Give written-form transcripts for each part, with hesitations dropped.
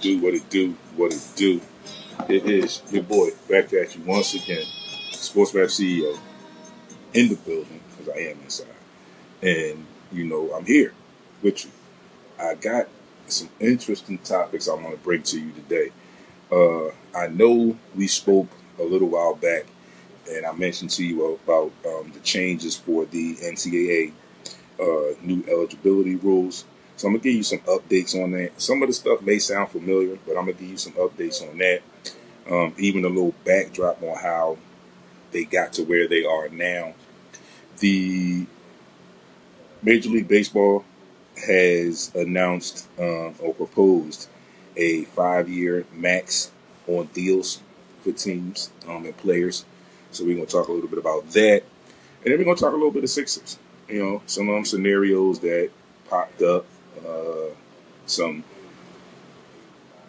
do, what it do, what it do. It is your boy back at you once again, SportsRap CEO in the building because I am inside, and I'm here with you. I got some interesting topics I want to bring to you today. I know we spoke a little while back, and I mentioned to you about the changes for the NCAA new eligibility rules. So I'm going to give you some updates on that. Some of the stuff may sound familiar, but I'm going to give you some updates on that. Even a little backdrop on how they got to where they are now. The Major League Baseball has announced or proposed a 5-year max on deals for teams and players. So we're going to talk a little bit about that. And then we're going to talk a little bit of Sixers. Some of them scenarios that popped up, some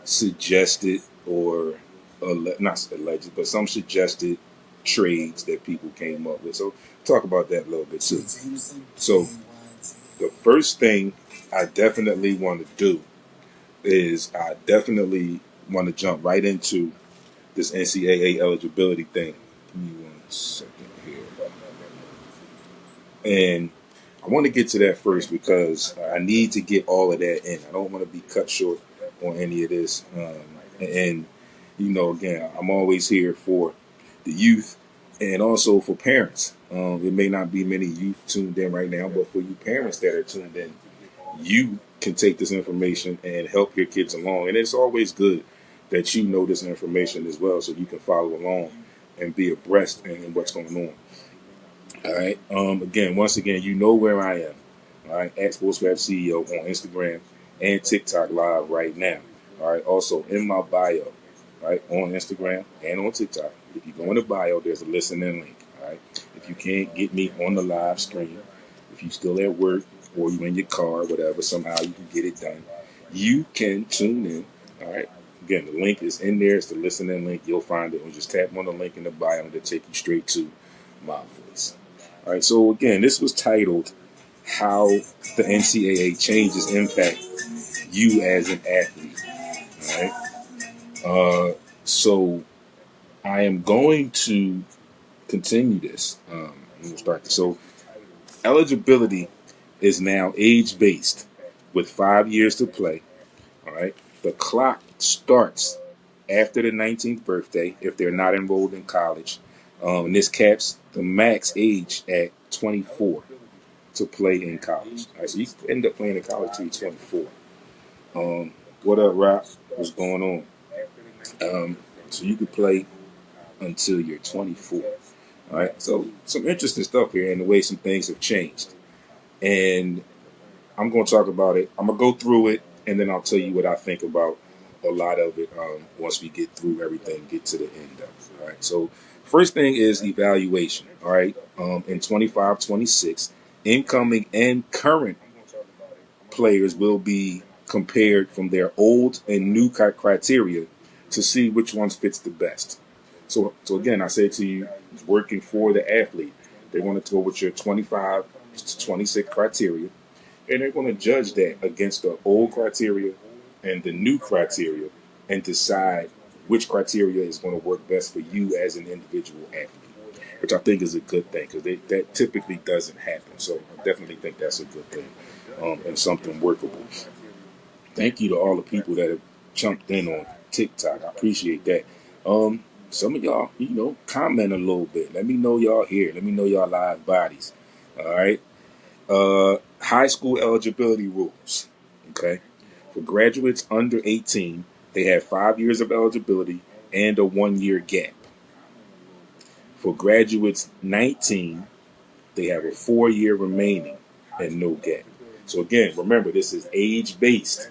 suggested or not alleged, but some suggested trades that people came up with. So talk about that a little bit too. So the first thing I definitely want to do is I definitely want to jump right into this NCAA eligibility thing. Give me 1 second here. And I want to get to that first because I need to get all of that in. I don't want to be cut short on any of this. And again, I'm always here for the youth and also for parents. There may not be many youth tuned in right now, but for you parents that are tuned in, you can take this information and help your kids along. And it's always good that you know this information as well so you can follow along and be abreast in what's going on. All right. Once again, you know where I am. All right. At SportsRap CEO on Instagram and TikTok live right now. All right. Also in my bio, right, on Instagram and on TikTok. If you go in the bio, there's a listening link. All right. If you can't get me on the live stream, if you're still at work or you're in your car, whatever, somehow you can get it done, you can tune in. All right. Again, the link is in there. It's the listening link. You'll find it. Or just tap on the link in the bio and it'll take you straight to my voice. All right, so again, this was titled How the NCAA Changes Impact You as an Athlete. All right. So I am going to continue this. We'll start this. So eligibility is now age-based with 5 years to play. All right. The clock starts after the 19th birthday if they're not enrolled in college. And this caps the max age at 24 to play in college. All right, so you end up playing in college till you're 24. What up, Rock? What's going on? So you could play until you're 24. All right, so some interesting stuff here and the way some things have changed. And I'm going to talk about it. I'm going to go through it, and then I'll tell you what I think about a lot of it once we get through everything, get to the end of it. All right, so first thing is evaluation. All right, in 25-26, incoming and current players will be compared from their old and new criteria to see which ones fits the best. So again, I say to you, it's working for the athlete. They want to go with your 25 to 26 criteria, and they're going to judge that against the old criteria and the new criteria and decide which criteria is going to work best for you as an individual athlete, which I think is a good thing because that typically doesn't happen. So I definitely think that's a good thing and something workable. Thank you to all the people that have jumped in on TikTok. I appreciate that. Some of y'all, comment a little bit. Let me know y'all here. Let me know y'all live bodies. All right. High school eligibility rules. Okay. For graduates under 18, they have 5 years of eligibility and a 1-year gap. For graduates 19, they have a 4-year remaining and no gap. So again, remember, this is age-based,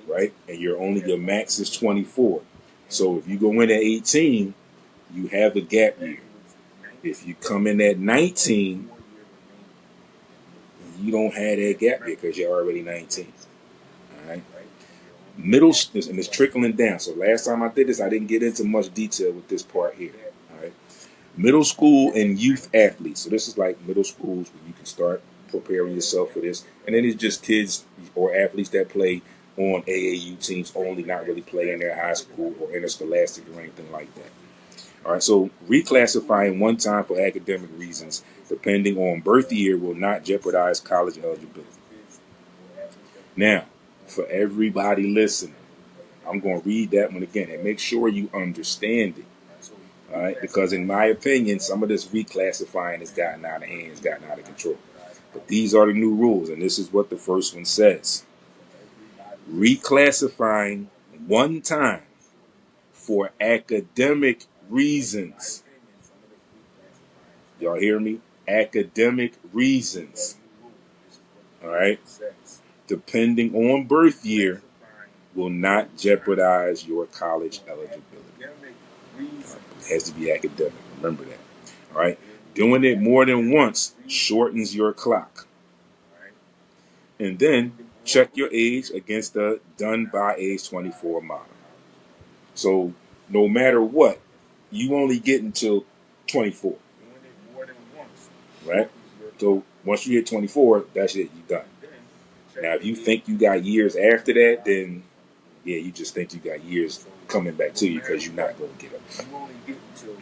right? And your max is 24. So if you go in at 18, you have a gap year. If you come in at 19, you don't have that gap year because you're already 19. All right. And it's trickling down. So last time I did this, I didn't get into much detail with this part here. All right. Middle school and youth athletes. So this is like middle schools where you can start preparing yourself for this. And then it's just kids or athletes that play on AAU teams only, not really play in their high school or interscholastic or anything like that. All right, so reclassifying one time for academic reasons, depending on birth year, will not jeopardize college eligibility. Now, for everybody listening, I'm going to read that one again and make sure you understand it. All right, because in my opinion, some of this reclassifying has gotten out of hand, has gotten out of control. But these are the new rules, and this is what the first one says. Reclassifying one time for academic reasons. Y'all hear me? Academic reasons. All right? Depending on birth year, will not jeopardize your college eligibility. It has to be academic. Remember that. All right? Doing it more than once shortens your clock. And then check your age against the done by age 24 model. So no matter what, you only get until 24. Right? So once you hit 24, that's it. You're done. Now, if you think you got years after that, then yeah, you just think you got years coming back to you because you're not going to get them.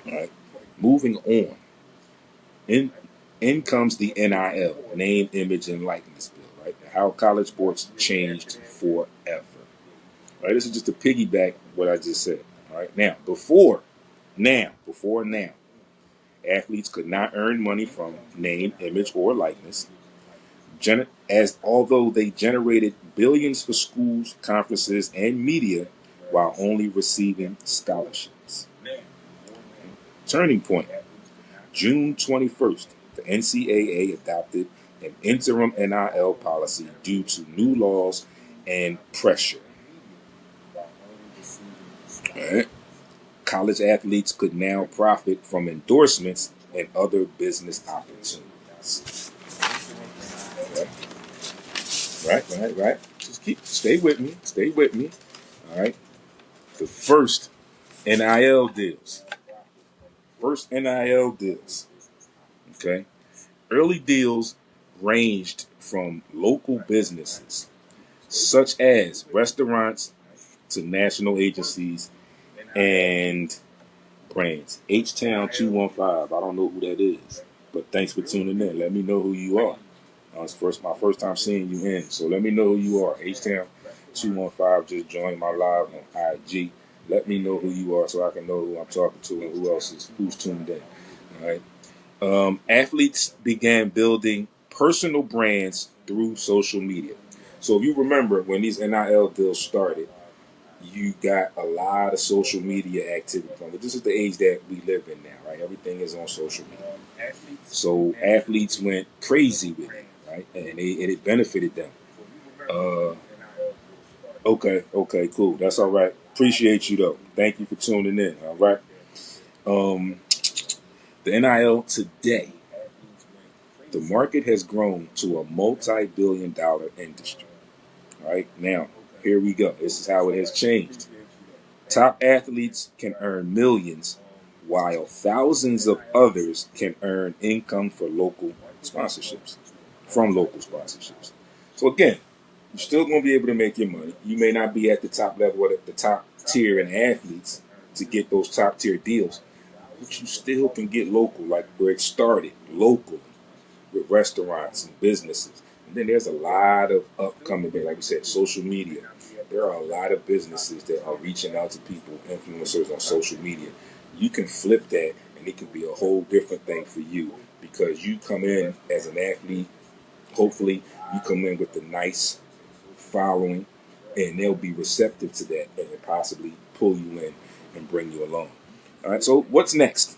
All right. Moving on. In comes the NIL, name, image, and likeness bill. Right? How college sports changed forever. All right. This is just to piggyback what I just said. All right. Now, before now, athletes could not earn money from name, image, or likeness. Although they generated billions for schools, conferences, and media while only receiving scholarships. Turning point. June 21st, the NCAA adopted an interim NIL policy due to new laws and pressure. All right. College athletes could now profit from endorsements and other business opportunities. Right. Just stay with me. All right. The first NIL deals. Okay. Early deals ranged from local businesses, such as restaurants, to national agencies and brands. H-Town 215. I don't know who that is, but thanks for tuning in. Let me know who you are. It's my first time seeing you in, so let me know who you are. H-Town 215 just joined my live on IG. Let me know who you are so I can know who I'm talking to and who's tuned in. All right. Athletes began building personal brands through social media. So if you remember when these NIL deals started, you got a lot of social media activity from it. This is the age that we live in now, right? Everything is on social media. So athletes went crazy with it, right? And it benefited them. Okay, cool. That's all right. Appreciate you though. Thank you for tuning in. All right. The NIL today, the market has grown to a multi-billion-dollar industry. All right. Now, here we go. This is how it has changed. Top athletes can earn millions, while thousands of others can earn income from local sponsorships. So again, you're still going to be able to make your money. You may not be at the top level or the top tier in athletes to get those top tier deals, but you still can get local, like where it started, locally, with restaurants and businesses. And then there's a lot of upcoming, like we said, social media. There are a lot of businesses that are reaching out to people, influencers on social media. You can flip that, and it can be a whole different thing for you because you come in as an athlete. Hopefully, you come in with a nice following, and they'll be receptive to that and possibly pull you in and bring you along. All right, so what's next?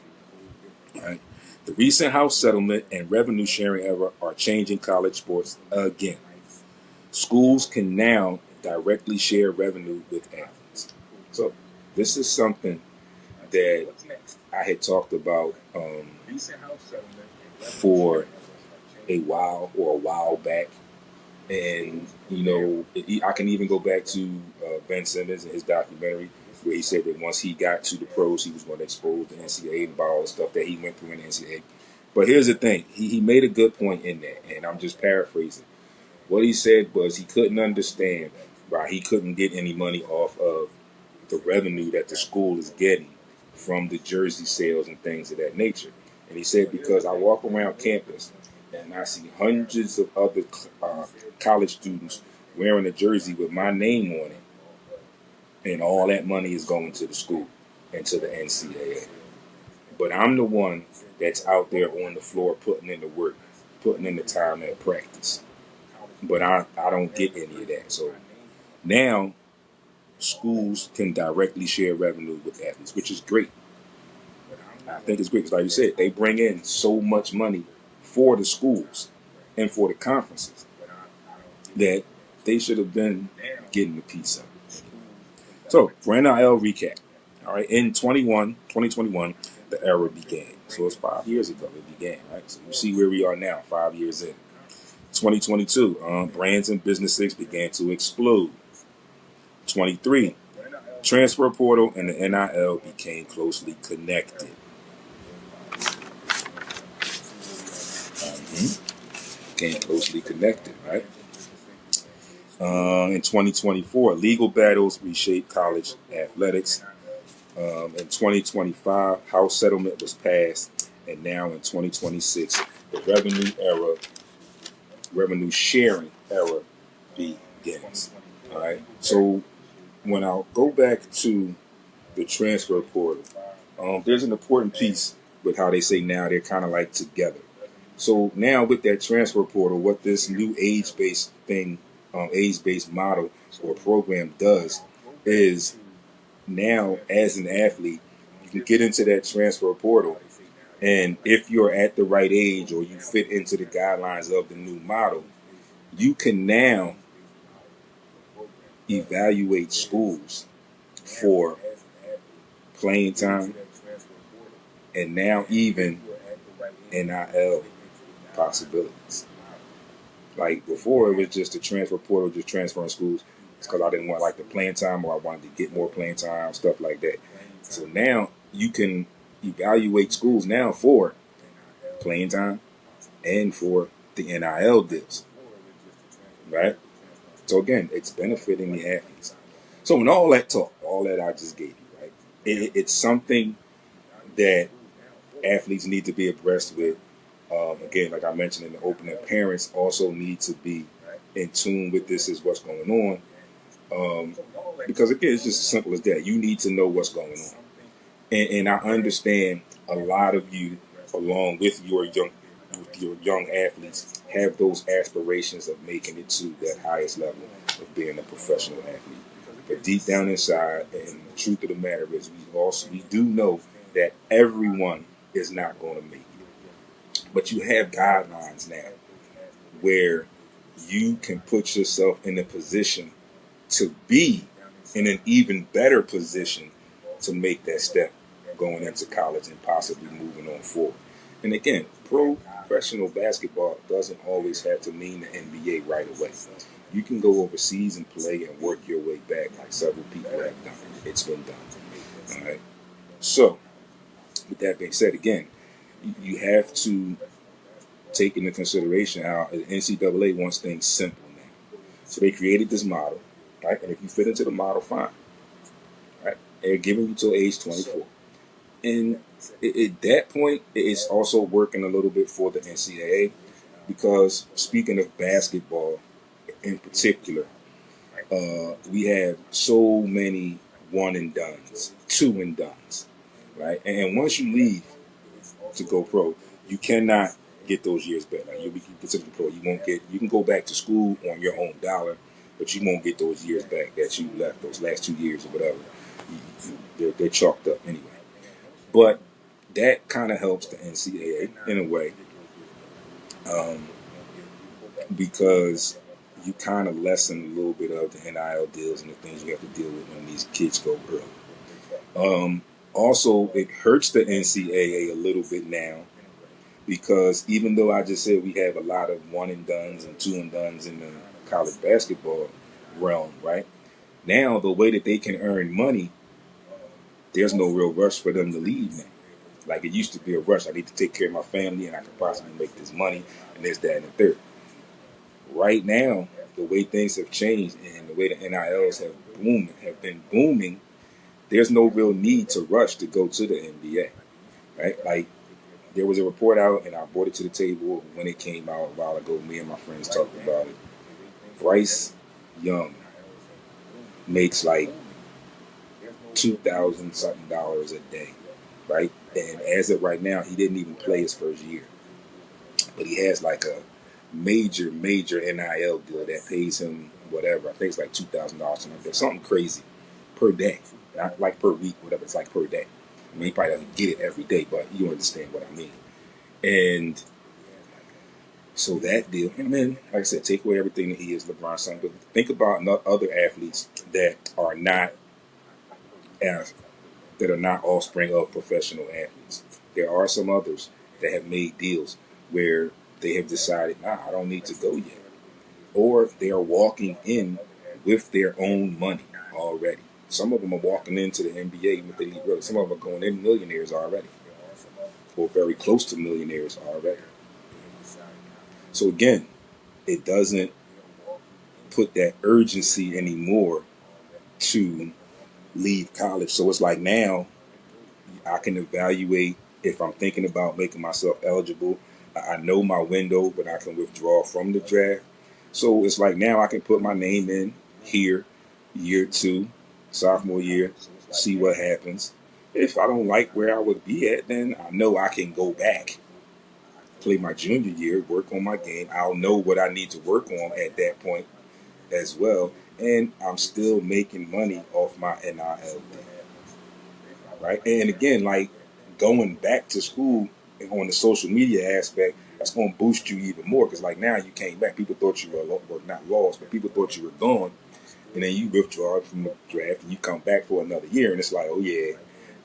All right. The recent House settlement and revenue sharing era are changing college sports again. Schools can now directly share revenue with athletes. So this is something that I had talked about for a while back. And, I can even go back to Ben Simmons and his documentary where he said that once he got to the pros, he was going to expose the NCAA about all the stuff that he went through in the NCAA. But here's the thing. He made a good point in that, and I'm just paraphrasing. What he said was he couldn't understand right? He couldn't get any money off of the revenue that the school is getting from the jersey sales and things of that nature. And he said, because I walk around campus and I see hundreds of other college students wearing a jersey with my name on it, and all that money is going to the school and to the NCAA. But I'm the one that's out there on the floor putting in the work, putting in the time at practice. But I don't get any of that. So now schools can directly share revenue with athletes, which is great. I think it's great because, like you said, they bring in so much money for the schools and for the conferences that they should have been getting a piece of it. So, for NIL recap. All right, in 2021, the era began. So it's 5 years ago it began, right? So you see where we are now, 5 years in. 2022, brands and businesses began to explode. 23, transfer portal and the NIL became closely connected. Became closely connected, right? In 2024, legal battles reshaped college athletics. In 2025, House settlement was passed, and now in 2026, the revenue sharing era begins. All right. So when I'll go back to the transfer portal, there's an important piece with how they say now they're kind of like together. So now with that transfer portal, what this new age-based thing, age-based model or program does is now as an athlete, you can get into that transfer portal, and if you're at the right age or you fit into the guidelines of the new model, you can now evaluate schools for playing time and now even NIL possibilities. Like before, it was just a transfer portal, just transferring schools because I didn't want like the playing time or I wanted to get more playing time, stuff like that. So now you can evaluate schools now for playing time and for the NIL deals, right? So again, it's benefiting the athletes. So in all that talk, all that I just gave you, right? It's something that athletes need to be abreast with. Again, like I mentioned in the opening, parents also need to be in tune with this is what's going on. Because again, it's just as simple as that. You need to know what's going on. And I understand a lot of you, along with your young athletes, have those aspirations of making it to that highest level of being a professional athlete. But deep down inside, and the truth of the matter is, we do know that everyone is not going to make it. But you have guidelines now where you can put yourself in a position to be in an even better position to make that step going into college and possibly moving on forward. And again, professional basketball doesn't always have to mean the NBA right away. You can go overseas and play and work your way back like several people have done. It's been done. All right. So, with that being said, again, you have to take into consideration how the NCAA wants things simple now. So they created this model, right? And if you fit into the model, fine. Right? They're giving you till age 24. And at that point, it's also working a little bit for the NCAA because speaking of basketball in particular, we have so many one and dones, two and dones, right? And once you leave to go pro, you cannot get those years back. Like you'll be considered pro. You can go back to school on your own dollar, but you won't get those years back that you left, those last 2 years or whatever. They're chalked up anyway. But that kind of helps the NCAA in a way because you kind of lessen a little bit of the NIL deals and the things you have to deal with when these kids go early. Also, it hurts the NCAA a little bit now because even though I just said we have a lot of one and dones and two and dones in the college basketball realm, right? Now, the way that they can earn money, there's no real rush for them to leave now. Like it used to be a rush. I need to take care of my family and I can possibly make this money and this, that, and the third. Right now, the way things have changed and the way the NILs have been booming, there's no real need to rush to go to the NBA, right? Like there was a report out, and I brought it to the table when it came out a while ago. Me and my friends talked about it. Bryce Young makes like $2,000 something a day, right? And as of right now, he didn't even play his first year, but he has like a major NIL deal that pays him whatever. I think it's like $2,000 something crazy per day, not like per week, whatever. It's like per day. I mean, he probably doesn't get it every day, but you understand what I mean. And so that deal, and then, like I said, take away everything that he is, LeBron's son. But think about other athletes that are not offspring of professional athletes. There are some others that have made deals where they have decided, nah, I don't need to go yet. Or they are walking in with their own money already. Some of them are walking into the NBA even if they leave early. Some of them are going in millionaires already, or very close to millionaires already. So again, it doesn't put that urgency anymore to leave college. So it's like now I can evaluate if I'm thinking about making myself eligible. I know my window, but I can withdraw from the draft. So it's like now I can put my name in here, year 2, sophomore year, see what happens. If I don't like where I would be at, then I know I can go back, play my junior year, work on my game. I'll know what I need to work on at that point as well. And I'm still making money off my NIL, right? And again, like going back to school on the social media aspect, that's going to boost you even more because like now you came back. People thought you were not lost, but people thought you were gone. And then you withdraw from the draft and you come back for another year. And it's like, oh yeah,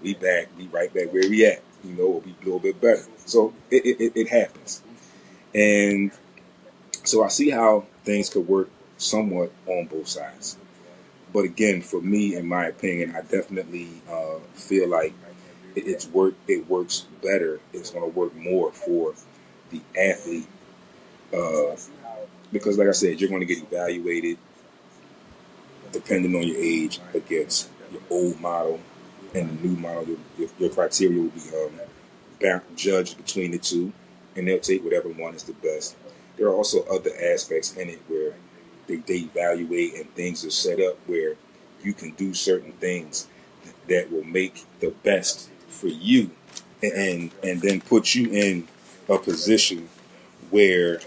we back. We right back where we at. You know, we'll be a little bit better. So it happens. And so I see how things could work somewhat on both sides. But again, for me, in my opinion, I definitely feel like it works better. It's going to work more for the athlete because, like I said, you're going to get evaluated depending on your age against your old model and the new model. Your criteria will be judged between the two, and they'll take whatever one is the best. There are also other aspects in it where they evaluate and things are set up where you can do certain things that will make the best for you and then put you in a position where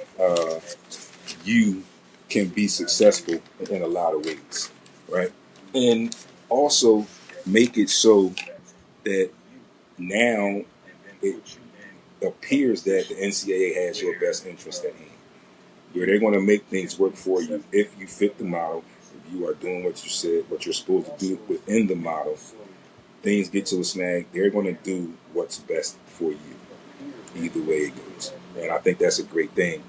you can be successful in a lot of ways, right? And also make it so that now it appears that the NCAA has your best interest at hand, where they're going to make things work for you if you fit the model, if you are doing what you said, what you're supposed to do within the model. Things get to a snag, they're going to do what's best for you, either way it goes. And I think that's a great thing,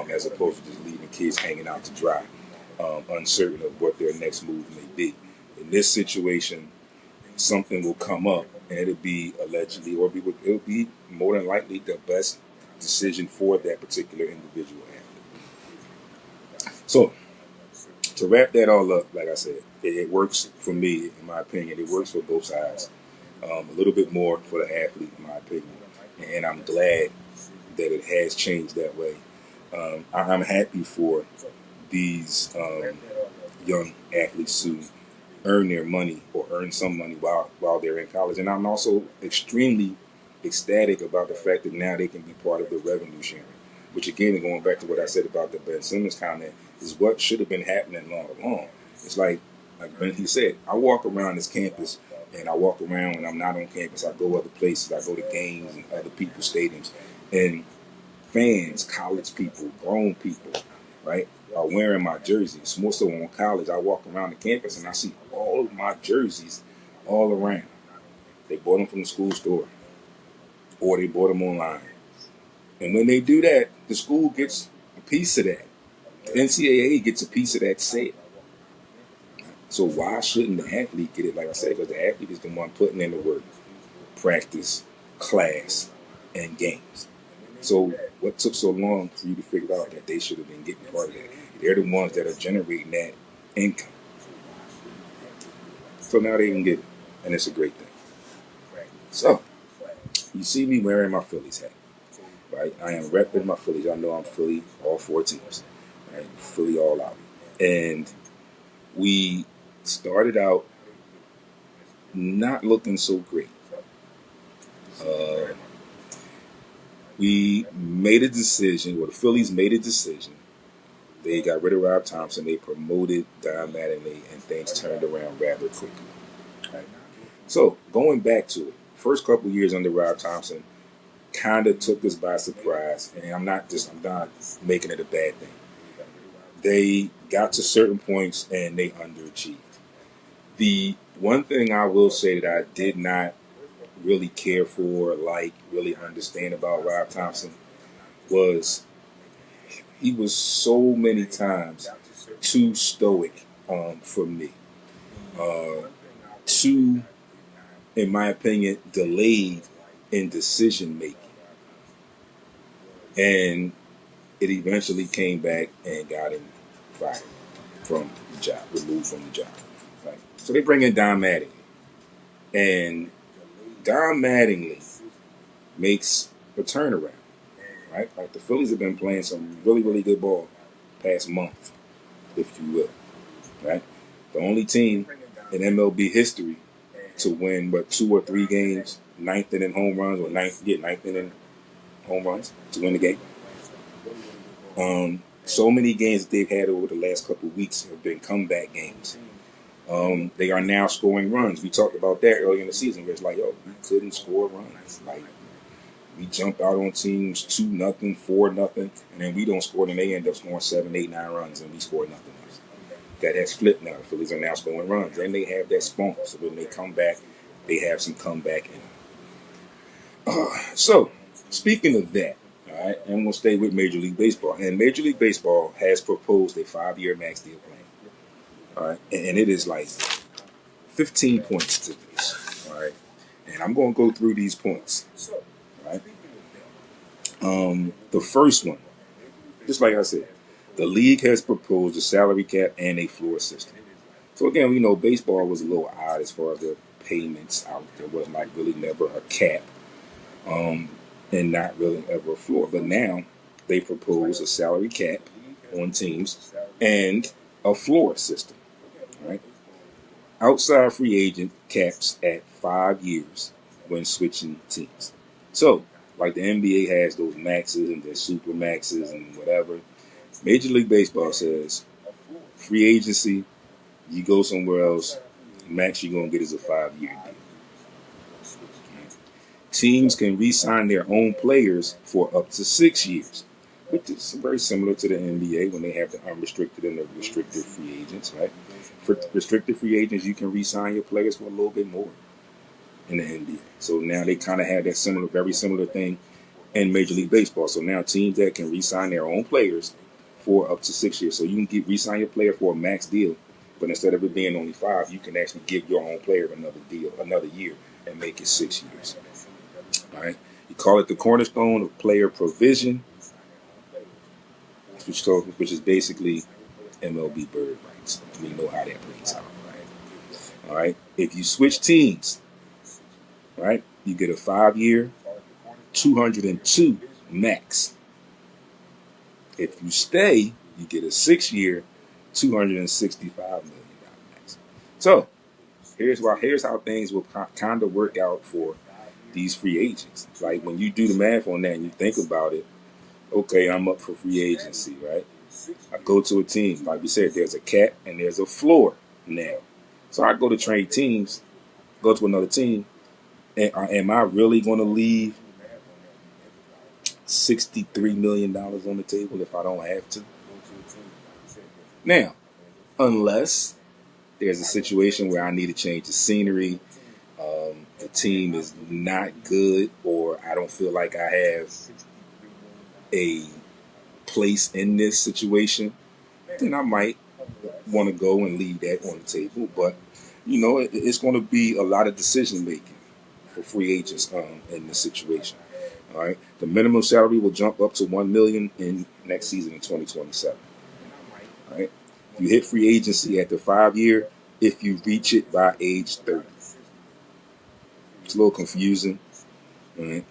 as opposed to just leaving kids hanging out to dry, uncertain of what their next move may be. In this situation, something will come up, and it'll be allegedly, or it'll be more than likely the best decision for that particular individual athlete. So, to wrap that all up, like I said, it works for me, in my opinion. It works for both sides. A little bit more for the athlete, in my opinion. And I'm glad that it has changed that way. I'm happy for these young athletes to earn their money or earn some money while they're in college. And I'm also extremely ecstatic about the fact that now they can be part of the revenue sharing, which again, going back to what I said about the Ben Simmons comment, is what should have been happening all along. It's like Ben, he said, I walk around this campus and I walk around when I'm not on campus. I go other places. I go to games and other people's stadiums. And fans, college people, grown people, right, are wearing my jerseys. More so on college, I walk around the campus and I see all of my jerseys all around. They bought them from the school store or they bought them online. And when they do that, the school gets a piece of that. The NCAA gets a piece of that sale. So why shouldn't the athlete get it? Like I said, because the athlete is the one putting in the work, practice, class, and games. So what took so long for you to figure out that they should have been getting part of that? They're the ones that are generating that income. So now they can get it, and it's a great thing. So you see me wearing my Phillies hat, right? I am repping my Phillies. I know I'm Philly, all 4 teams, right? Philly all out. And we started out not looking so great. We made a decision, well, the Phillies made a decision. They got rid of Rob Thompson. They promoted Don Mattingly, and things turned around rather quickly. Right? So going back to it, first couple years under Rob Thompson kind of took us by surprise, and I'm not making it a bad thing. They got to certain points and they underachieved. The one thing I will say that I did not really care for, really understand about Rob Thompson was he was so many times too stoic for me. Too, in my opinion, delayed in decision making. And it eventually came back and got him fired from the job, removed from the job. Right? So they bring in Don Mattingly. And Don Mattingly makes a turnaround. Right? Like the Phillies have been playing some really, really good ball past month, if you will. Right? The only team in MLB history to win, 2 or 3 games, ninth inning home runs, or ninth inning home runs to win the game. So many games that they've had over the last couple of weeks have been comeback games. They are now scoring runs. We talked about that earlier in the season, where it's like, we couldn't score runs. Like, we jump out on teams 2-0, 4-0, and then we don't score, and they end up scoring 7, 8, 9 runs, and we score nothing else. That has flipped now. The Phillies are now scoring runs, and they have that spunk. So when they come back, they have some comeback in them. So, speaking of that, all right, I'm going to stay with Major League Baseball. And Major League Baseball has proposed a 5-year max deal plan. All right, and it is like 15 points to this. All right, and I'm going to go through these points. All right, the first one, just like I said, the league has proposed a salary cap and a floor system. So again, we know baseball was a little odd as far as the payments out. There wasn't really never a cap. And not really ever a floor. But now they propose a salary cap on teams and a floor system. Right? Outside free agent caps at 5 years when switching teams. So, like the NBA has those maxes and their super maxes and whatever, Major League Baseball says free agency, you go somewhere else, max you're going to get is a 5-year deal. Teams can re-sign their own players for up to 6 years, which is very similar to the NBA when they have the unrestricted and the restricted free agents, right? For restricted free agents, you can re-sign your players for a little bit more in the NBA. So now they kind of have that very similar thing in Major League Baseball. So now teams that can re-sign their own players for up to 6 years. So you can re-sign your player for a max deal, but instead of it being only 5, you can actually give your own player another year, and make it 6 years. All right, you call it the cornerstone of player provision, which is basically MLB bird rights. We know how that plays out, right? All right, if you switch teams, right, you get a 5-year, 202 max. If you stay, you get a 6-year, $265 million max. So here's how things will kind of work out for these free agents. Like when you do the math on that and you think about it, okay, I'm up for free agency, right? I go to a team. Like we said, there's a cap and there's a floor now. So I go to trade teams, go to another team, and am I really going to leave $63 million on the table if I don't have to? Now, unless there's a situation where I need to change the scenery, the team is not good, or I don't feel like I have a place in this situation, then I might want to go and leave that on the table. But, it's going to be a lot of decision making for free agents in this situation. All right, the minimum salary will jump up to $1 million in next season in 2027. Right? You hit free agency at the 5 year if you reach it by age 30. It's a little confusing. Right?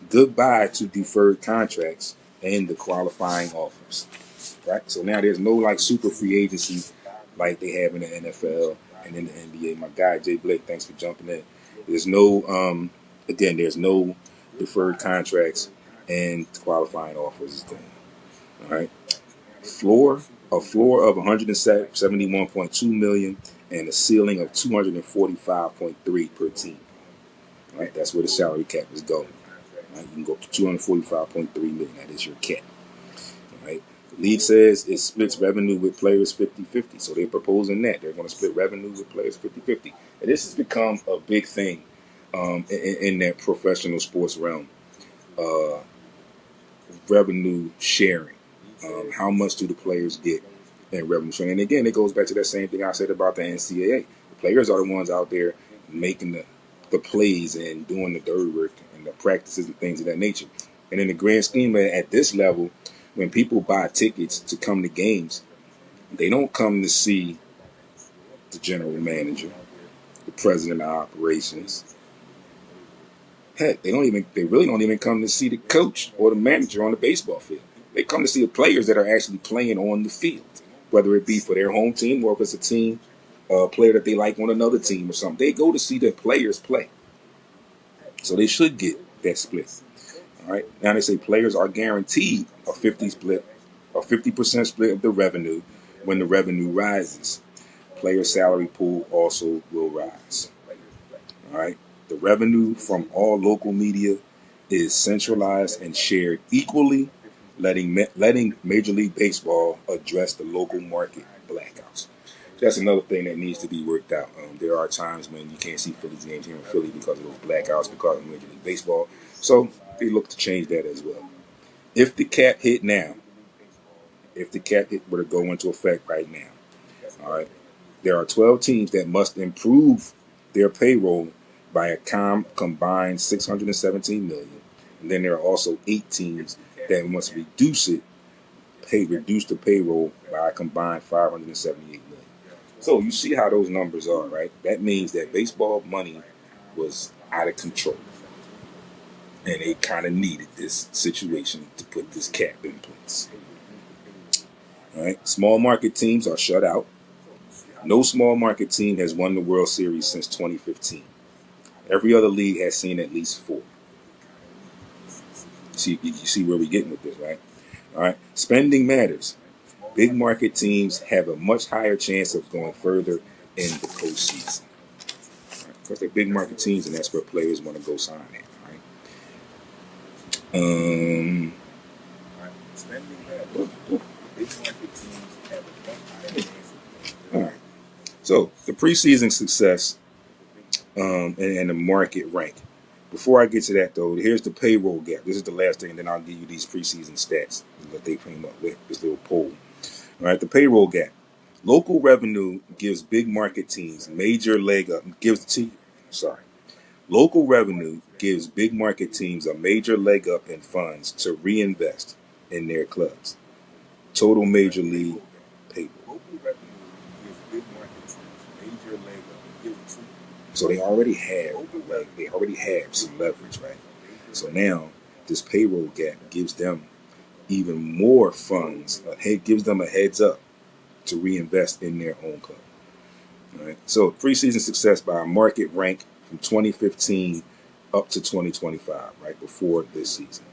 Goodbye to deferred contracts and the qualifying offers. Right? So now there's no like super free agency like they have in the NFL and in the NBA. My guy Jay Blake, thanks for jumping in. There's no there's no deferred contracts and qualifying offers is going. All right. A floor of 171.2 million and a ceiling of 245.3 per team. Right, that's where the salary cap is going. Right? You can go up to 245.3 million. That is your cap. Right. The league says it splits revenue with players 50-50. So they're proposing that they're going to split revenue with players 50-50. And this has become a big thing in that professional sports realm. Revenue sharing. How much do the players get in revenue sharing? And again, it goes back to that same thing I said about the NCAA. The players are the ones out there making the plays and doing the dirty work and the practices and things of that nature. And in the grand scheme, at this level, when people buy tickets to come to games, they don't come to see the general manager, the president of operations. Heck, they really don't even come to see the coach or the manager on the baseball field. They come to see the players that are actually playing on the field, whether it be for their home team or if it's a team, player that they like on another team or something. They go to see the players play. So they should get that split. All right. Now they say players are guaranteed a 50% split of the revenue when the revenue rises. Player salary pool also will rise. All right. The revenue from all local media is centralized and shared equally, letting Major League Baseball address the local market blackouts. That's another thing that needs to be worked out. There are times when you can't see Phillies games here in Philly because of those blackouts, because of Major League Baseball. So they look to change that as well. If the cap hit were to go into effect right now, all right, there are 12 teams that must improve their payroll by a combined 617 million, and then there are also 8 teams that must reduce the payroll by a combined 578 million. So you see how those numbers are, right? That means that baseball money was out of control, and they kind of needed this situation to put this cap in place. All right, small market teams are shut out. No small market team has won the World Series since 2015. Every other league has seen at least 4. You see where we're getting with this, right? All right. Spending matters. Big market teams have a much higher chance of going further in the postseason. Right? Because they're big market teams, and that's where players want to go sign at, right? Spending matters. Big market teams have a much higher chance. All right. So the preseason success and the market rank. Before I get to that, though, here's the payroll gap. This is the last thing, and then I'll give you these preseason stats that they came up with, this little poll. All right, the payroll gap. Local revenue gives big market teams major leg up. Local revenue gives big market teams a major leg up in funds to reinvest in their clubs. Total major league payroll. Local revenue gives big market teams major leg up. So they already have some leverage, right? So now this payroll gap gives them even more funds. It gives them a heads up to reinvest in their own club. All right. So preseason success by a market rank from 2015 up to 2025, right before this season.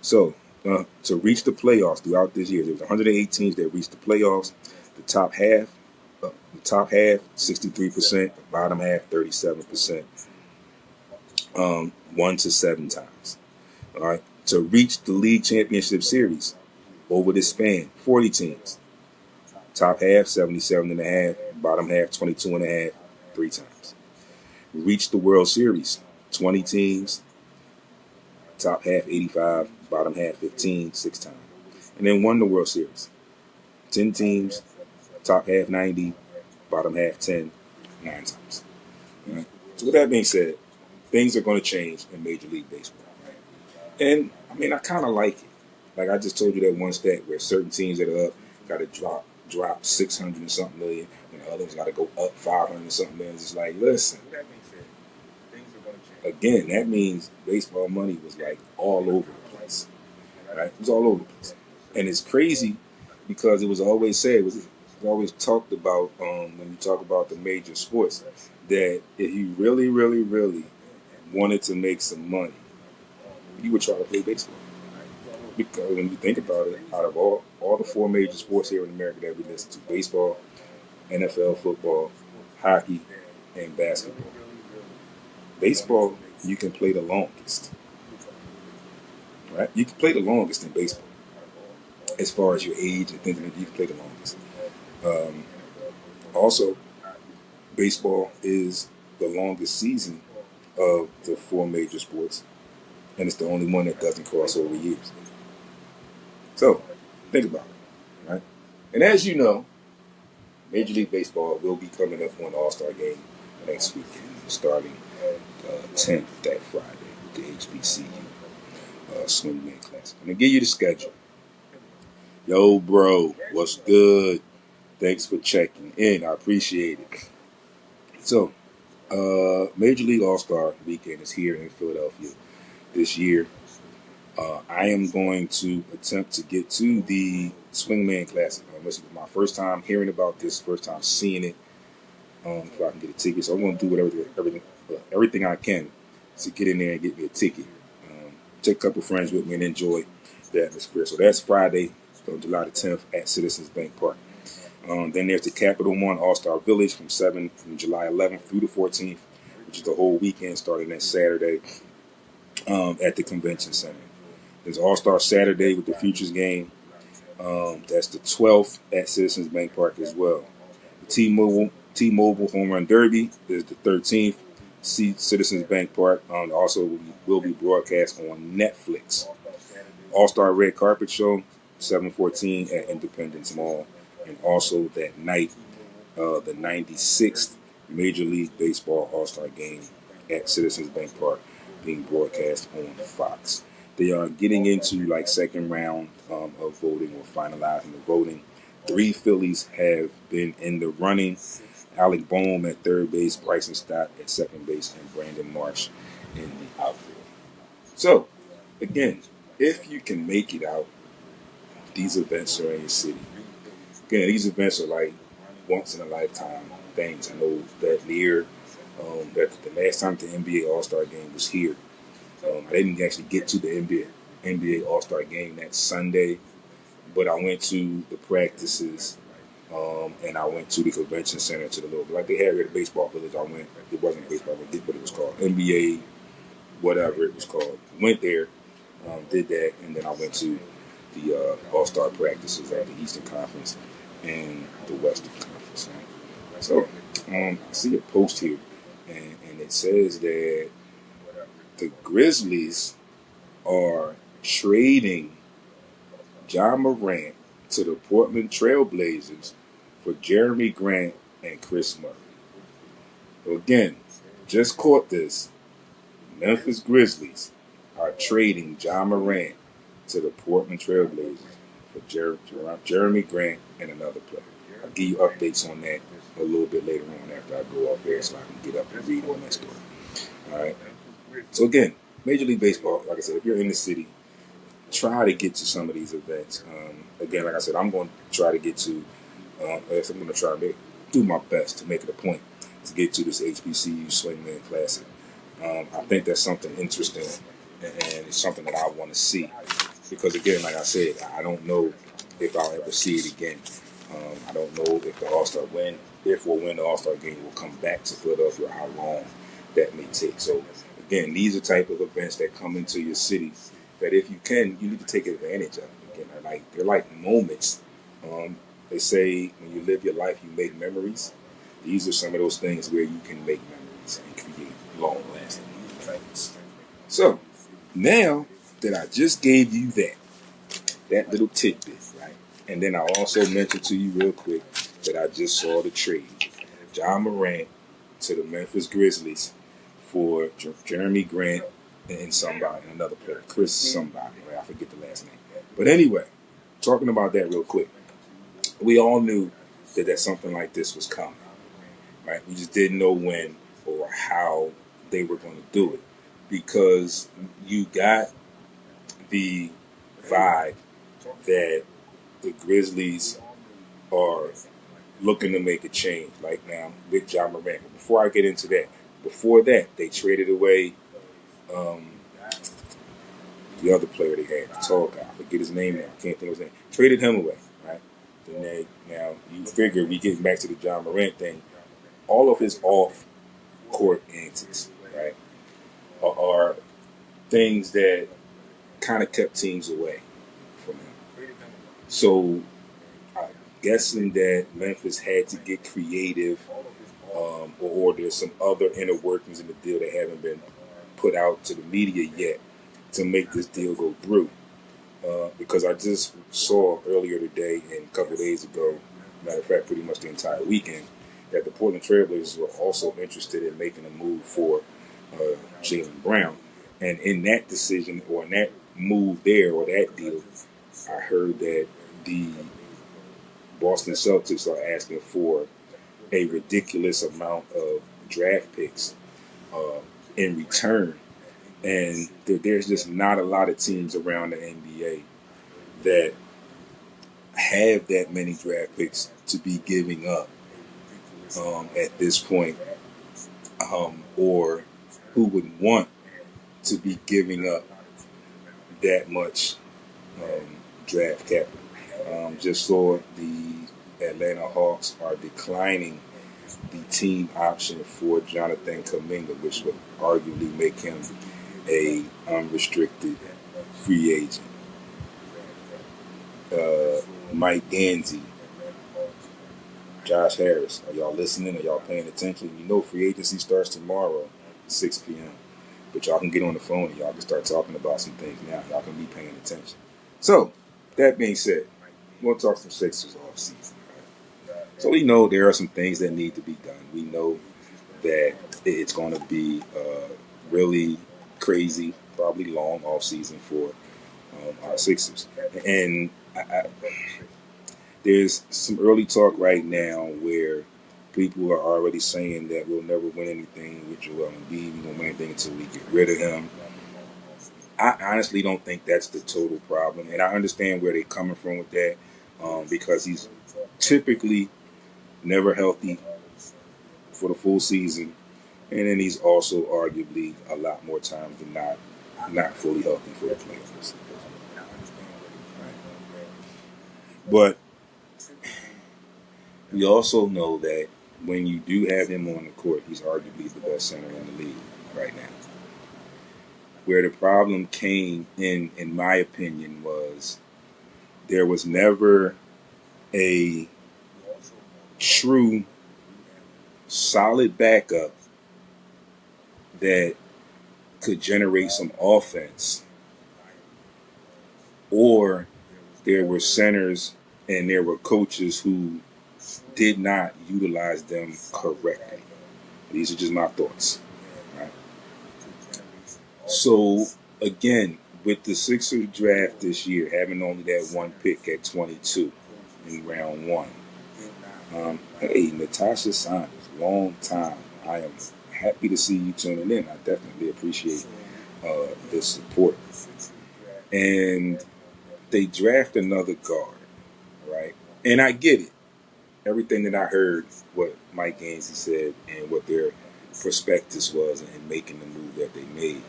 So to reach the playoffs throughout this year, there was 108 teams that reached the playoffs. The top half, 63%. The bottom half, 37%. 1 to 7 times. All right. To reach the league championship series over this span, 40 teams. Top half, 77.5. Bottom half, 22.5. 3 times. Reach the World Series, 20 teams. Top half, 85. Bottom half, 15. 6 times. And then won the World Series. 10 teams. Top half, 90. Bottom half, 10. 9 times. All right. So with that being said, things are going to change in Major League Baseball. Right? And, I mean, I kind of like it. Like I just told you that one stat where certain teams that are up got to drop drop 600 and something million, and the other one's got to go up 500 and something million. It's like, listen, again, that means baseball money was like all over the place, right? It was all over the place, and it's crazy because it was always said, it was always talked about when you talk about the major sports, that if you really, really, really wanted to make some money, you would try to play baseball. Because when you think about it, out of all the four major sports here in America that we listen to, baseball, NFL, football, hockey, and basketball. Baseball, you can play the longest, right? You can play the longest in baseball. As far as your age and things, you can play the longest. Also, baseball is the longest season of the four major sports, and it's the only one that doesn't cross over years. So, think about it, right? And as you know, Major League Baseball will be coming up on the All-Star Game next weekend, starting 10th that Friday with the HBCU Swingman Classic. I'm going to give you the schedule. Yo, bro, what's good? Thanks for checking in. I appreciate it. So, Major League All-Star Weekend is here in Philadelphia this year. I am going to attempt to get to the Swingman Classic. This is my first time hearing about this, first time seeing it. If I can get a ticket, so I'm going to do everything I can to get in there and get me a ticket. Take a couple friends with me and enjoy the atmosphere. So that's Friday, July the 10th at Citizens Bank Park. Then there's the Capital One All-Star Village from July 11th through the 14th, which is the whole weekend starting that Saturday at the Convention Center. There's All-Star Saturday with the Futures game. That's the 12th at Citizens Bank Park as well. The T-Mobile Home Run Derby is the 13th. Citizens Bank Park also will be broadcast on Netflix. All-Star Red Carpet Show, 7:14 at Independence Mall. And also that night, the 96th Major League Baseball All-Star Game at Citizens Bank Park being broadcast on Fox. They are getting into like second round of voting or finalizing the voting. 3 Phillies have been in the running. Alec Bohm at third base, Bryson Stott at second base, and Brandon Marsh in the outfield. So, again, if you can make it out, these events are in your city. Again, these events are like once in a lifetime things. I know that that the last time the NBA All-Star Game was here, I didn't actually get to the NBA All-Star Game that Sunday, but I went to the practices, and I went to the convention center, to the little, like they had here at the baseball village. I went, it wasn't a baseball village, but it was called NBA, whatever it was called. Went there, did that, and then I went to the All-Star practices at the Eastern Conference and the Western Conference. Right? So, I see a post here, and it says that the Grizzlies are trading John Morant to the Portland Trail Blazers for Jeremy Grant and Chris Murray. So again, just caught this. Memphis Grizzlies are trading John Morant to the Portland Trail Blazers for Jeremy Grant and another player. I'll give you updates on that a little bit later on after I go off there so I can get up and read on that story. All right. So again, Major League Baseball, like I said, if you're in the city, try to get to some of these events. Again, like I said, I'm going to try to get to, I'm going to try to do my best to make it a point to get to this HBCU Swingman Classic. I think that's something interesting, and it's something that I want to see. Because again, like I said, I don't know if I'll ever see it again. I don't know if the All-Star when the All-Star game will come back to Philadelphia, or how long that may take. So again, these are type of events that come into your city that if you can, you need to take advantage of. Again, they're like moments. They say when you live your life, you make memories. These are some of those things where you can make memories and create long-lasting memories. So now that I just gave you that little tidbit, right? And then I also mentioned to you real quick that I just saw the trade. John Morant to the Memphis Grizzlies for Jeremy Grant and another player, Chris somebody, right? I forget the last name. But anyway, talking about that real quick. we all knew that something like this was coming, right? We just didn't know when or how they were going to do it, because you got the vibe that the Grizzlies are looking to make a change, like now with John Morant. But before I get into that, before that, they traded away um, the other player they had, the tall guy. I forget his name now. I can't think of his name. Traded him away, right? Then now you figure we get back to the John Morant thing. All of his off-court antics, right, are things that kind of kept teams away from him. So I'm guessing that Memphis had to get creative, or there's some other inner workings in the deal that haven't been put out to the media yet to make this deal go through. Because I just saw earlier today and a couple of days ago, matter of fact, pretty much the entire weekend, that the Portland Trailblazers were also interested in making a move for Jaylen Brown. And in that decision, or in that move there, or that deal, I heard that the Boston Celtics are asking for a ridiculous amount of draft picks uh, in return. And there's just not a lot of teams around the NBA that have that many draft picks to be giving up at this point, or who would want to be giving up that much draft capital. Just saw the Atlanta Hawks are declining the team option for Jonathan Kuminga, which would arguably make him a unrestricted free agent. Mike Gansey, Josh Harris, are y'all listening? Are y'all paying attention? You know free agency starts tomorrow, 6 p.m. But y'all can get on the phone and y'all can start talking about some things now. Y'all can be paying attention. So, that being said, we'll talk some Sixers off season. So we know there are some things that need to be done. We know that it's going to be really crazy, probably long off season for our Sixers. And there's some early talk right now where people are already saying that we'll never win anything with Joel Embiid. We won't win anything until we get rid of him. I honestly don't think that's the total problem, and I understand where they're coming from with that, because he's typically never healthy for the full season, and then he's also arguably a lot more times than not fully healthy for the playoffs. But we also know that when you do have him on the court, he's arguably the best center in the league right now. Where the problem came in my opinion, was there was never a true solid backup that could generate some offense, or there were centers and there were coaches who did not utilize them correctly. These are just my thoughts. Right? So, again, with the Sixers draft this year, having only that one pick at 22 in round one, hey, Natasha Saunders, long time. I am happy to see you tuning in. I definitely appreciate the support. And they draft another guard, right? And I get it. Everything that I heard, what Mike Gansey said, and what their prospectus was in making the move that they made.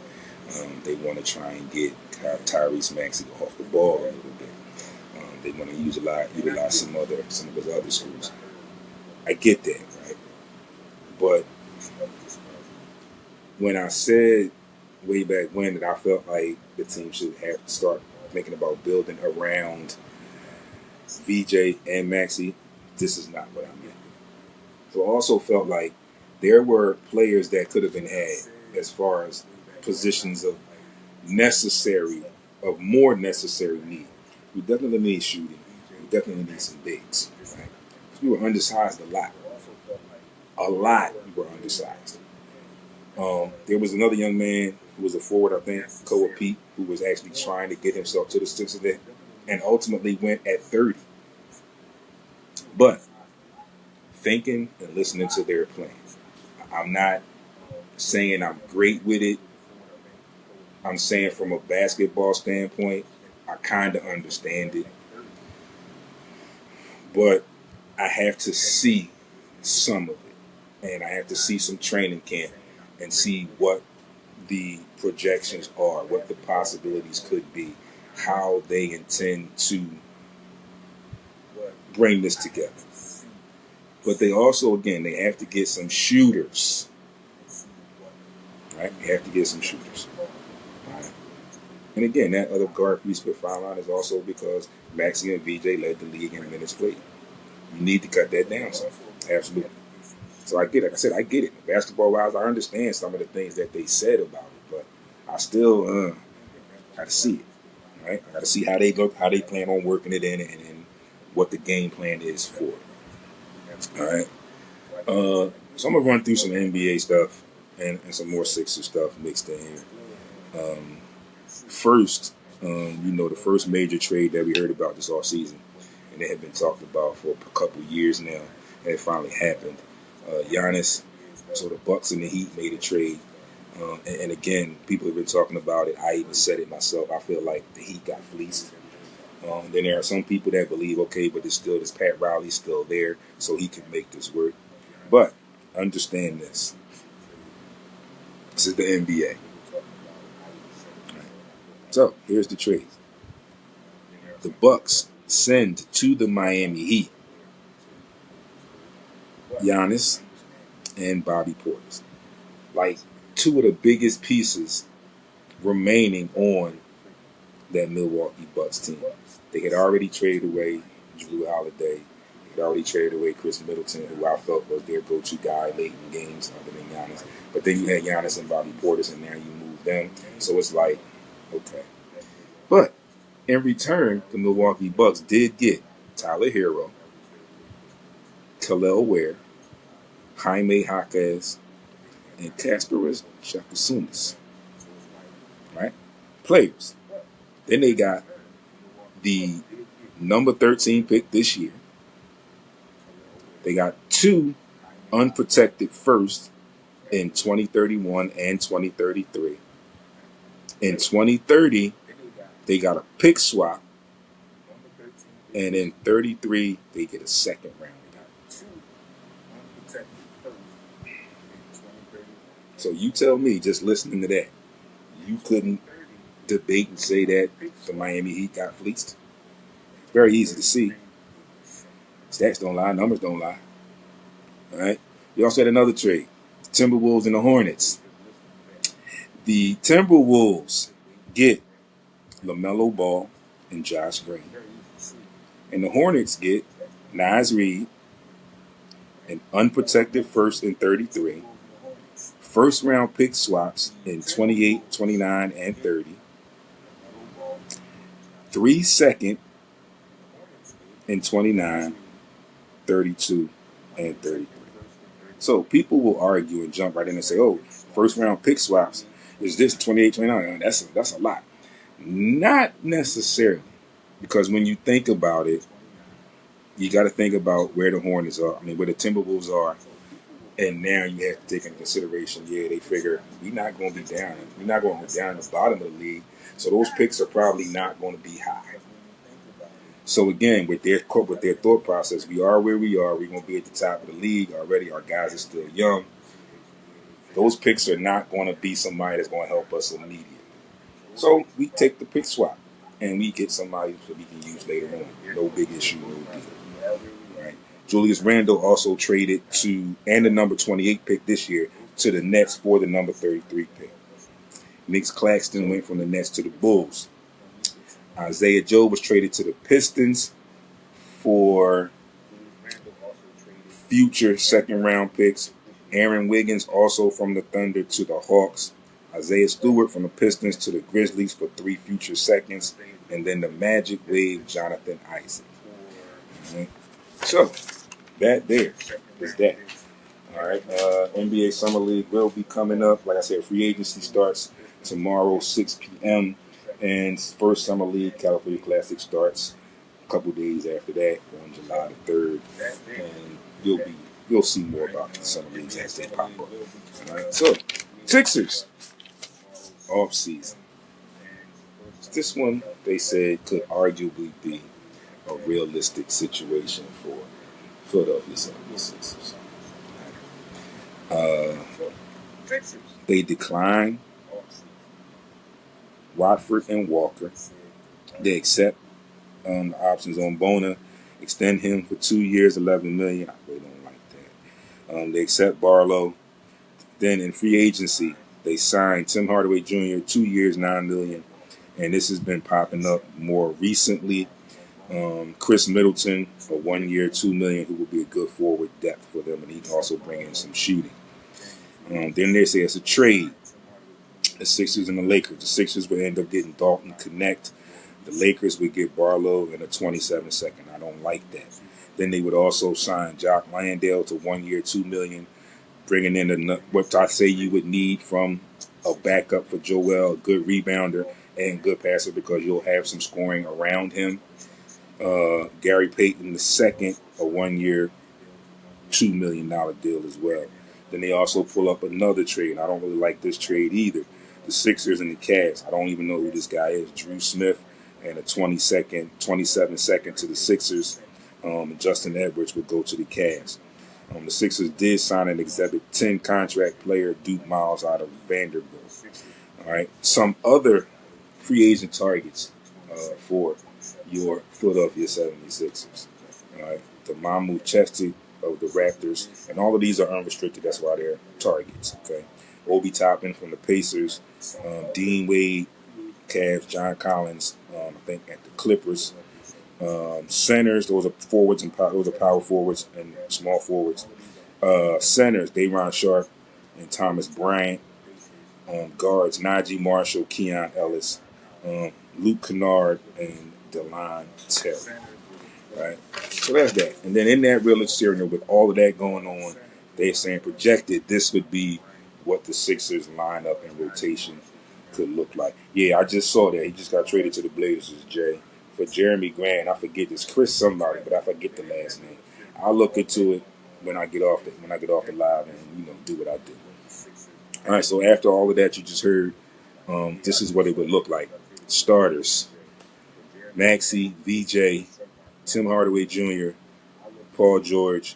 They want to try and get Tyrese Maxey off the ball a little bit. They want to utilize some of his other schools. I get that, right? But when I said way back when that I felt like the team should have to start thinking about building around VJ and Maxey, this is not what I meant. So I also felt like there were players that could have been had as far as positions of more necessary need. We definitely need shooting. We definitely need some bigs. Right? We were undersized a lot. We were undersized. There was another young man who was a forward, I think, Koa Pete, who was actually trying to get himself to the Sixers and ultimately went at 30. But thinking and listening to their plans. I'm not saying I'm great with it. I'm saying from a basketball standpoint, I kind of understand it. But I have to see some of it. And I have to see some training camp and see what the projections are, what the possibilities could be, how they intend to bring this together. But they also, again, they have to get some shooters. Right? They have to get some shooters. Right? And again, that other guard piece with foul line is also because Maxey and VJ led the league in minutes played. You need to cut that down some. Absolutely. So I get it. Like I said, I get it. Basketball-wise, I understand some of the things that they said about it, but I still got to see it. Right? I got to see how they plan on working it in, and what the game plan is for it. All right. So I'm gonna run through some NBA stuff and some more Sixers stuff mixed in here. First, the first major trade that we heard about this offseason, and it had been talked about for a couple of years now, and it finally happened. Giannis, so the Bucks and the Heat made a trade. And again, people have been talking about it. I even said it myself. I feel like the Heat got fleeced. Then there are some people that believe, okay, but this Pat Riley's still there, so he can make this work. But understand this. This is the NBA. Right. So here's the trade. The Bucks send to the Miami Heat Giannis and Bobby Portis. Like two of the biggest pieces remaining on that Milwaukee Bucks team. They had already traded away Drew Holiday. They had already traded away Chris Middleton, who I felt was their go-to guy late in games other than Giannis. But then you had Giannis and Bobby Portis, and now you move them. So it's like, okay. But in return, the Milwaukee Bucks did get Tyler Hero, Khalil Ware, Jaime Jaquez, and Kasparas Shakasunas. Right? Players. Then they got the number 13 pick this year. They got 2 unprotected firsts in 2031 and 2033. In 2030, they got a pick swap. And in 33, they get a second round pick. So you tell me, just listening to that, you couldn't debate and say that the Miami Heat got fleeced? Very easy to see. Stats don't lie, numbers don't lie. All right. We also had another trade: the Timberwolves and the Hornets. The Timberwolves get LaMelo Ball and Josh Green, and the Hornets get Naz Reid, an unprotected first in 33, first round pick swaps in 28, 29, and 30. 3 second in 29, 32, and 33. So people will argue and jump right in and say, oh, first round pick swaps, is this 28, 29? That's a lot. Not necessarily. Because when you think about it, you got to think about where the Hornets are. I mean, where the Timberwolves are. And now you have to take into consideration, they figure we're not going to be down. We're not going to be down at the bottom of the league. So those picks are probably not going to be high. So again, with their thought process, we are where we are. We're going to be at the top of the league already. Our guys are still young. Those picks are not going to be somebody that's going to help us immediately. So we take the pick swap and we get somebody that we can use later on. No big issue, no deal. Right? Julius Randle also traded to, and the number 28 pick this year, to the Nets for the number 33 pick. Nick Claxton went from the Nets to the Bulls. Isaiah Joe was traded to the Pistons for future second round picks. Aaron Wiggins also from the Thunder to the Hawks. Isaiah Stewart from the Pistons to the Grizzlies for 3 future seconds. And then the Magic waived Jonathan Isaac. Right. So, that there is that. All right. NBA Summer League will be coming up. Like I said, free agency starts tomorrow, 6 p.m. And first Summer League California Classic starts couple days after that, on July the 3rd, and you'll see more about some of these as they pop up. All right, so Sixers off season. This one they said could arguably be a realistic situation for Philadelphia 76ers. They decline Watford and Walker. They accept the options on Bona, extend him for 2 years, $11 million. I really don't like that. They accept Barlow. Then in free agency, they signed Tim Hardaway Jr. 2 years, $9 million. And this has been popping up more recently. Chris Middleton, a 1 year, $2 million, who will be a good forward depth for them, and he can also bring in some shooting. Then they say it's a trade. The Sixers and the Lakers. The Sixers would end up getting Dalton Connect. The Lakers would get Barlow and a 27-second. I don't like that. Then they would also sign Jock Landale to 1 year, $2 million, bringing in what I say you would need from a backup for Joel, a good rebounder and good passer, because you'll have some scoring around him. Gary Payton II, a 1 year, $2 million deal as well. Then they also pull up another trade. I don't really like this trade either. The Sixers and the Cavs. I don't even know who this guy is. Drew Smith and a 27-second to the Sixers. Justin Edwards would go to the Cavs. The Sixers did sign an Exhibit 10 contract player, Duke Miles, out of Vanderbilt. All right. Some other free agent targets for your Philadelphia 76ers. All right. The Mamu Chesty of the Raptors, and all of these are unrestricted. That's why they're targets. Okay. Obi Toppin from the Pacers, Dean Wade, Cavs, John Collins, I think at the Clippers. Centers, those are forwards and those are power forwards and small forwards. Centers, Day'Ron Sharpe and Thomas Bryant. Guards, Najee Marshall, Keon Ellis, Luke Kennard, and DeLon Terry. Right, so that's that. And then in that real scenario, with all of that going on, they're saying projected this would be what the Sixers lineup and rotation could look like. Yeah, I just saw that he just got traded to the Blazers, Jay, for Jeremy Grant. I forget this Chris somebody, but I forget the last name. I'll look into it when I get off the live and do what I do. All right, so after all of that you just heard, this is what it would look like. Starters: Maxey, VJ, Tim Hardaway Jr., Paul George,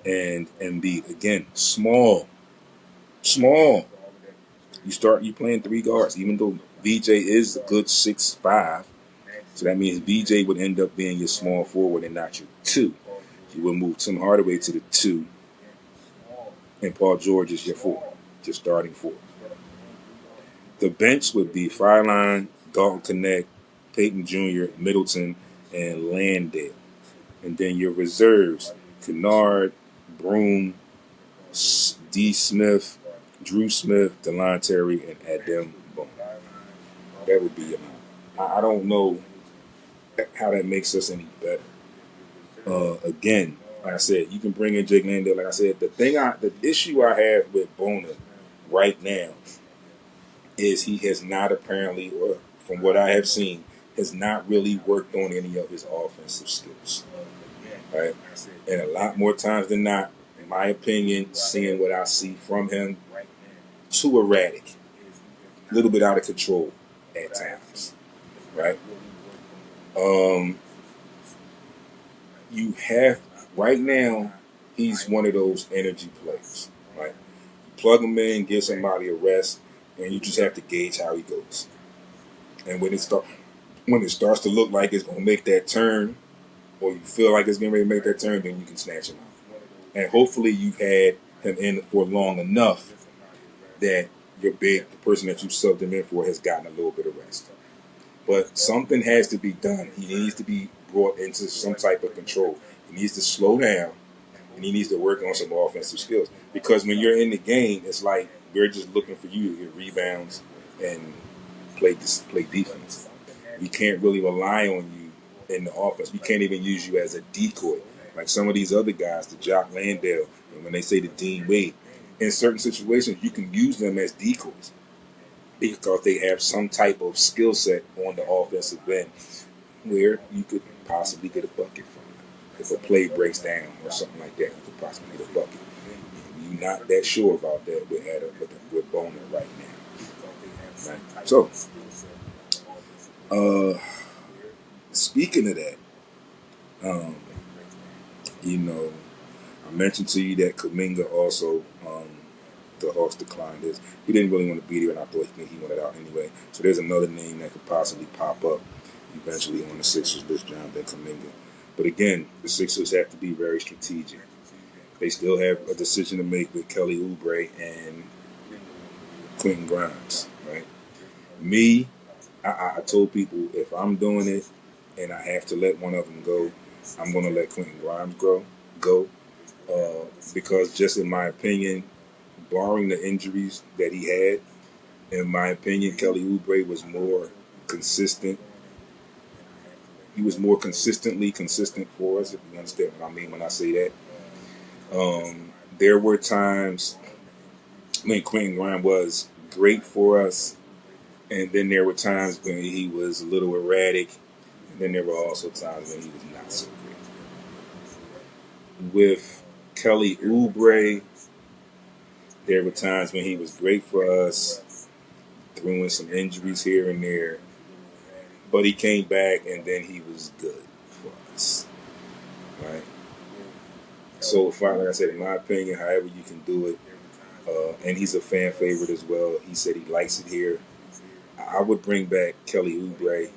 and Embiid. Again, small. You playing three guards, even though VJ is a good 6'5", so that means VJ would end up being your small forward and not your 2. You would move Tim Hardaway to the 2, and Paul George is your 4, your starting 4. The bench would be Freiline, Dalton Connect, Peyton Jr., Middleton, and Landale. And then your reserves: Kennard, Broom, D. Smith, Drew Smith, DeLon Terry, and Adem Bona. That would be your lineup. I don't know how that makes us any better. Again, like I said, you can bring in Jake Landale. Like I said, the issue I have with Bona right now is he has not apparently, or from what I have seen, has not really worked on any of his offensive skills. Right? And a lot more times than not, in my opinion, seeing what I see from him, too erratic, a little bit out of control at times. Right? You have, right now, he's one of those energy players. Right? You plug him in, give somebody a rest, and you just have to gauge how he goes. And when it starts to look like it's going to make that turn, or you feel like it's getting ready to make that turn, then you can snatch him out. And hopefully you've had him in for long enough that the person that you subbed him in for has gotten a little bit of rest. But something has to be done. He needs to be brought into some type of control. He needs to slow down, and he needs to work on some offensive skills. Because when you're in the game, it's like we're just looking for you to get rebounds and play defense. We can't really rely on you in the offense. We can't even use you as a decoy. Like some of these other guys, the Jock Landale, and when they say the Dean Wade, in certain situations, you can use them as decoys because they have some type of skill set on the offensive end where you could possibly get a bucket from. If a play breaks down or something like that, you could possibly get a bucket. You're not that sure about that with Boner right now. Right? So, speaking of that, um, you know, I mentioned to you that Kuminga also, the Hawks declined this. He didn't really want to be there, and I thought he wanted out anyway. So there's another name that could possibly pop up eventually on the Sixers list, Jonathan Kuminga. But again, the Sixers have to be very strategic. They still have a decision to make with Kelly Oubre and Quentin Grimes, right? Me, I told people if I'm doing it and I have to let one of them go, I'm going to let Quentin Grimes go. Because just in my opinion, barring the injuries that he had, in my opinion, Kelly Oubre was more consistent. He was more consistently consistent for us, if you understand what I mean when I say that. There were times when Quentin Grimes was great for us, and then there were times when he was a little erratic, and then there were also times when he was not so great. With Kelly Oubre, there were times when he was great for us, threw in some injuries here and there, but he came back and then he was good for us, right? So, like I said, in my opinion, however you can do it, and he's a fan favorite as well. He said he likes it here. I would bring back Kelly Oubre,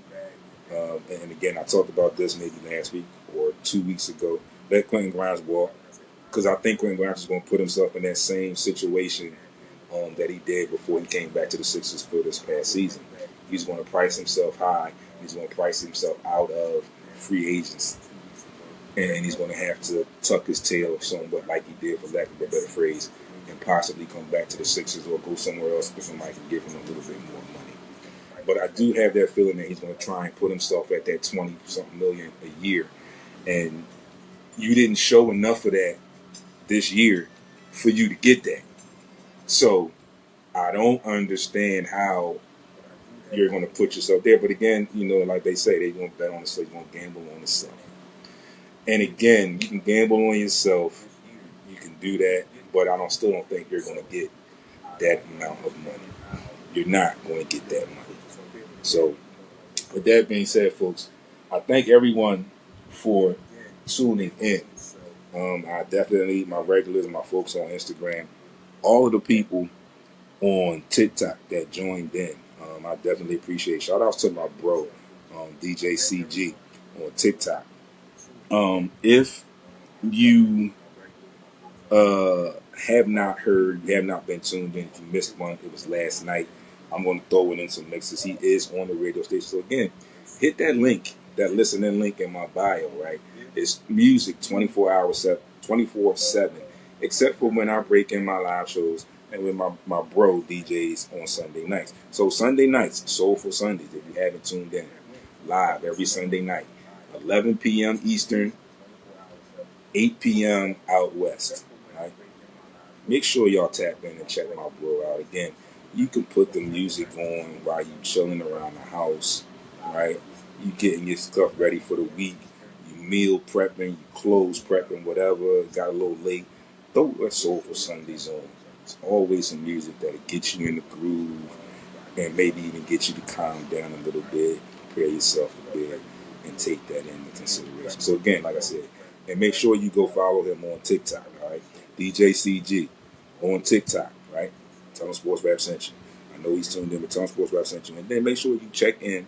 and again, I talked about this maybe last week or 2 weeks ago. Let Quentin Grimes walk, because I think Quentin Grimes is going to put himself in that same situation that he did before he came back to the Sixers for this past season. He's going to price himself high. He's going to price himself out of free agents. And he's going to have to tuck his tail somewhat like he did, for lack of a better phrase, and possibly come back to the Sixers or go somewhere else where somebody can give him a little bit more money. But I do have that feeling that he's going to try and put himself at that 20-something million a year. And you didn't show enough of that this year for you to get that. So I don't understand how you're going to put yourself there. But again, like they say, they're going to bet on themselves, you're going to gamble on yourself. And again, you can gamble on yourself. You can do that, but I still don't think you're going to get that amount of money. You're not going to get that money. So, with that being said, folks, I thank everyone for tuning in. I definitely, my regulars and my folks on Instagram, all of the people on TikTok that joined in, I definitely appreciate. Shout outs to my bro, DJ CG on TikTok. If you have not heard, you have not been tuned in, if you missed one, it was last night. I'm going to throw it in some mixes. He is on the radio station. So again, hit that link, that listening link in my bio, right? It's music 24/7, except for when I break in my live shows and with my bro DJs on Sunday nights. So Sunday nights, Soulful Sundays, if you haven't tuned in, live every Sunday night, 11 p.m. Eastern, 8 p.m. out west. Right? Make sure y'all tap in and check my bro out. Again, you can put the music on while you chilling around the house, right? You getting your stuff ready for the week. You meal prepping, you clothes prepping, whatever. Got a little late. Throw that Soulful Sundays on. It's always some music that'll get you in the groove and maybe even get you to calm down a little bit, prepare yourself a bit, and take that into consideration. So again, like I said, and make sure you go follow him on TikTok, all right? DJ CG on TikTok, right? Tell him SportsRap sent you. I know he's tuned in, but tell him SportsRap sent you. And then make sure you check in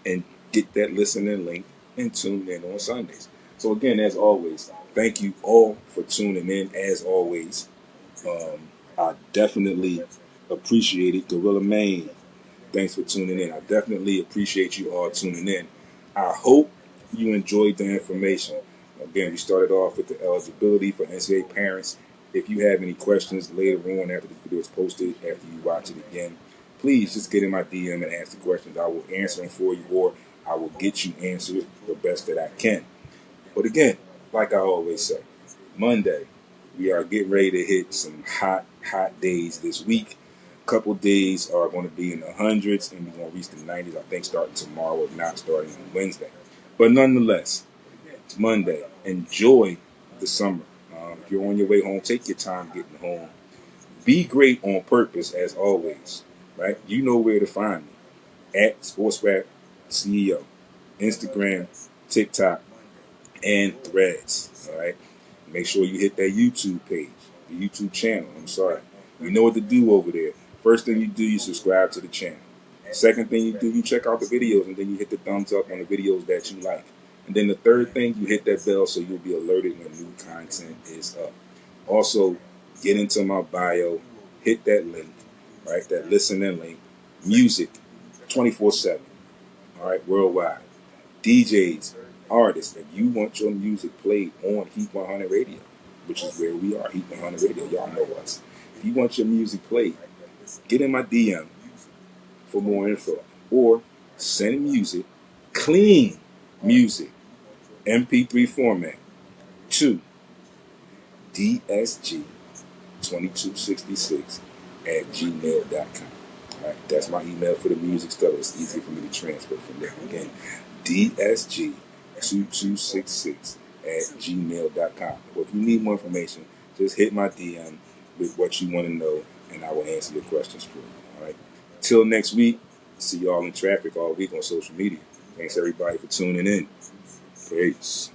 and get that listening link and tune in on Sundays. So again, as always, thank you all for tuning in. As always, I definitely appreciate it. Gorilla Main, thanks for tuning in. I definitely appreciate you all tuning in. I hope you enjoyed the information. Again, we started off with the eligibility for NCAA parents. If you have any questions later on after the video is posted, after you watch it again, please just get in my DM and ask the questions. I will answer them for you, or I will get you answers the best that I can. But again, like I always say, Monday, we are getting ready to hit some hot days this week. A couple days are going to be in the hundreds, and we're going to reach the 90s, I think, starting tomorrow, if not starting on Wednesday. But nonetheless, it's Monday. Enjoy the summer. If you're on your way home, take your time getting home. Be great on purpose, as always. Right? You know where to find me at SportsRap CEO, Instagram, TikTok, and Threads. All right. Make sure you hit that YouTube page, the YouTube channel. I'm sorry. You know what to do over there. First thing you do, you subscribe to the channel. Second thing you do, you check out the videos, and then you hit the thumbs up on the videos that you like. And then the third thing, you hit that bell so you'll be alerted when new content is up. Also, get into my bio, hit that link, right? That listening link. Music, 24/7, all right, worldwide. DJs, artists, if you want your music played on Heat 100 Radio, which is where we are, Heat 100 Radio, y'all know us. If you want your music played, get in my DM for more info, or send music, clean music, MP3 format to dsg2266 at gmail.com. All right, that's my email for the music stuff. It's easy for me to transfer from there. Again, dsg2266 at gmail.com. Or if you need more information, just hit my DM with what you want to know, and I will answer your questions for you. All right. Till next week, see y'all in traffic all week on social media. Thanks everybody for tuning in. Peace.